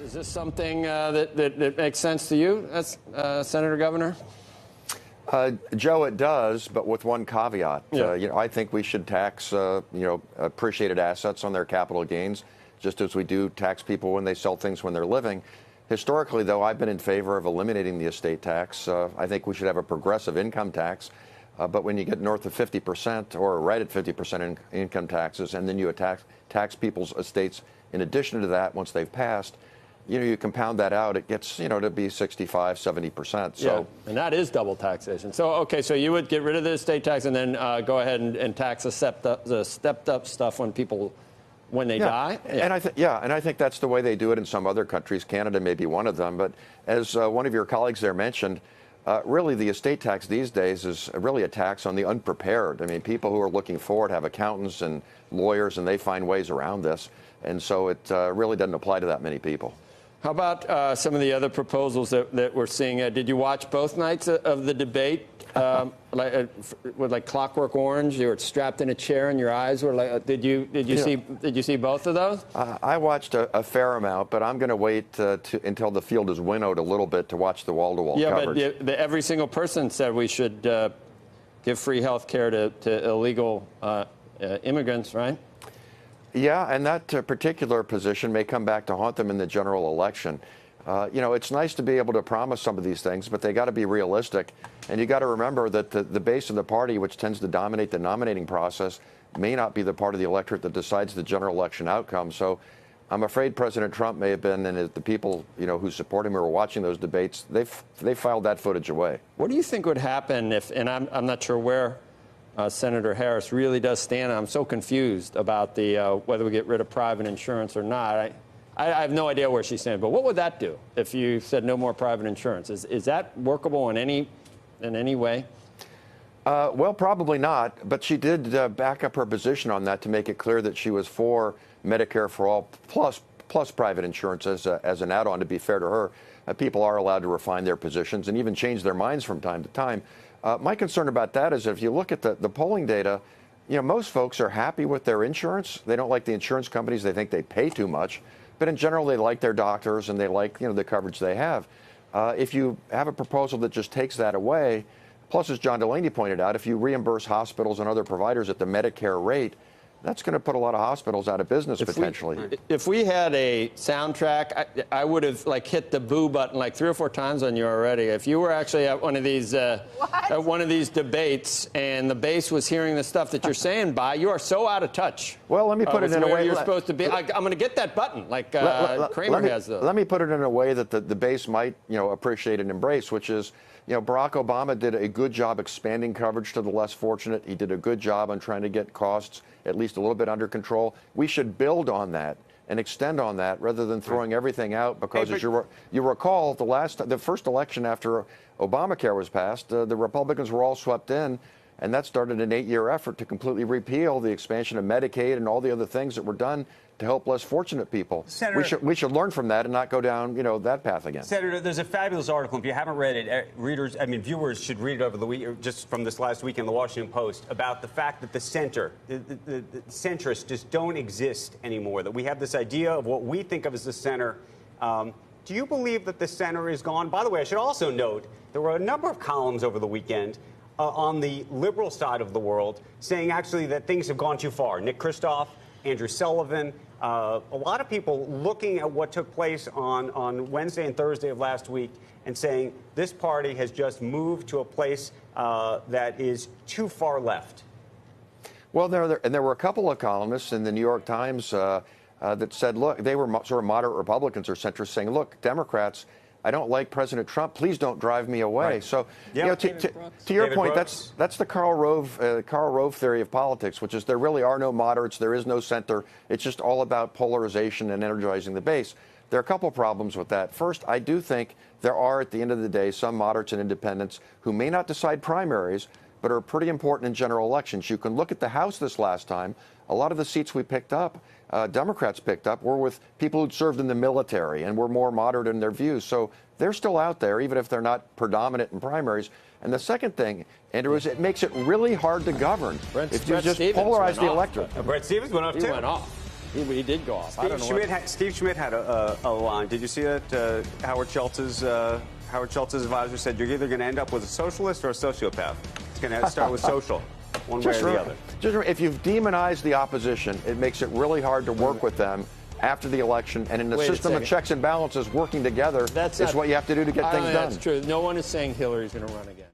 Is this something that makes sense to you, as Senator Governor? Joe, it does, but with one caveat. Yeah. I think we should tax, appreciated assets on their capital gains, just as we do tax people when they sell things when they're living. Historically, though, I've been in favor of eliminating the estate tax. I think we should have a progressive income tax. But when you get north of 50% or right at 50% in income taxes, and then you tax people's estates in addition to that once they've passed, you compound that out, it gets, to be 65, 70%. So, yeah, and that is double taxation. So, okay, so you would get rid of the estate tax and then go ahead and tax the stepped up stuff when they die? Yeah. And I think that's the way they do it in some other countries. Canada may be one of them. But as one of your colleagues there mentioned, really the estate tax these days is really a tax on the unprepared. I mean, people who are looking forward have accountants and lawyers, and they find ways around this. And so it really doesn't apply to that many people. How about some of the other proposals that we're seeing? Did you watch both nights of the debate? With Clockwork Orange, you were strapped in a chair and your eyes were like. Did you see both of those? I watched a fair amount, but I'm going to wait until the field is winnowed a little bit to watch the wall-to-wall coverage. Yeah, but every single person said we should give free health care to illegal immigrants, right? Yeah, and that particular position may come back to haunt them in the general election. It's nice to be able to promise some of these things, but they got to be realistic. And you got to remember that the base of the party, which tends to dominate the nominating process, may not be the part of the electorate that decides the general election outcome. So I'm afraid President Trump may have been, and the people, who support him who were watching those debates, they filed that footage away. What do you think would happen if, and I'm not sure where Senator Harris really does stand. I'm so confused about whether we get rid of private insurance or not. I have no idea where she stands, but what would that do if you said no more private insurance? Is that workable in any way? Well, probably not, but she did back up her position on that to make it clear that she was for Medicare for all plus private insurance as an add-on. To be fair to her, people are allowed to refine their positions and even change their minds from time to time. My concern about that is if you look at the polling data, most folks are happy with their insurance. They don't like the insurance companies. They think they pay too much. But in general, they like their doctors and they like, the coverage they have. If you have a proposal that just takes that away, plus, as John Delaney pointed out, if you reimburse hospitals and other providers at the Medicare rate, that's going to put a lot of hospitals out of business potentially. If we had a soundtrack, I would have hit the boo button 3 or 4 times on you already. If you were actually at one of these debates and the base was hearing the stuff that you're saying, Bayh, you are so out of touch. Well, let me put it in a way you're supposed to be. I'm going to get that button Kramer has those. Let me put it in a way that the base might appreciate and embrace, which is. Barack Obama did a good job expanding coverage to the less fortunate. He did a good job on trying to get costs at least a little bit under control. We should build on that and extend on that rather than throwing everything out because, as you recall, the first election after Obamacare was passed, the Republicans were all swept in, and that started an 8-year effort to completely repeal the expansion of Medicaid and all the other things that were done to help less fortunate people. Senator, we should learn from that and not go down, that path again. Senator, there's a fabulous article. If you haven't read it, viewers should read it over the week, just from this last week in the Washington Post, about the fact that the center, the centrists just don't exist anymore, that we have this idea of what we think of as the center. Do you believe that the center is gone? By the way, I should also note there were a number of columns over the weekend on the liberal side of the world saying actually that things have gone too far. Nick Kristof, Andrew Sullivan, a lot of people looking at what took place on Wednesday and Thursday of last week and saying this party has just moved to a place that is too far left. Well, there were a couple of columnists in the New York Times that said, look, they were sort of moderate Republicans or centrists saying, look, Democrats, I don't like President Trump. Please don't drive me away. Right. So, to your point, that's the Karl Rove theory of politics, which is there really are no moderates. There is no center. It's just all about polarization and energizing the base. There are a couple problems with that. First, I do think there are, at the end of the day, some moderates and independents who may not decide primaries, but are pretty important in general elections. You can look at the House this last time. A lot of the seats we picked up, Democrats picked up, were with people who'd served in the military and were more moderate in their views. So they're still out there, even if they're not predominant in primaries. And the second thing, Andrew, is it makes it really hard to govern if you just polarize the electorate. Brett Stevens went off, too. He went off. He did go off. Steve Schmidt had a line. Did you see that? Howard Schultz's advisor said you're either going to end up with a socialist or a sociopath. It's going to start with social, one way or the other. If you've demonized the opposition, it makes it really hard to work with them after the election. And in the system of checks and balances, working together is what you have to do to get things done. That's true. No one is saying Hillary's going to run again.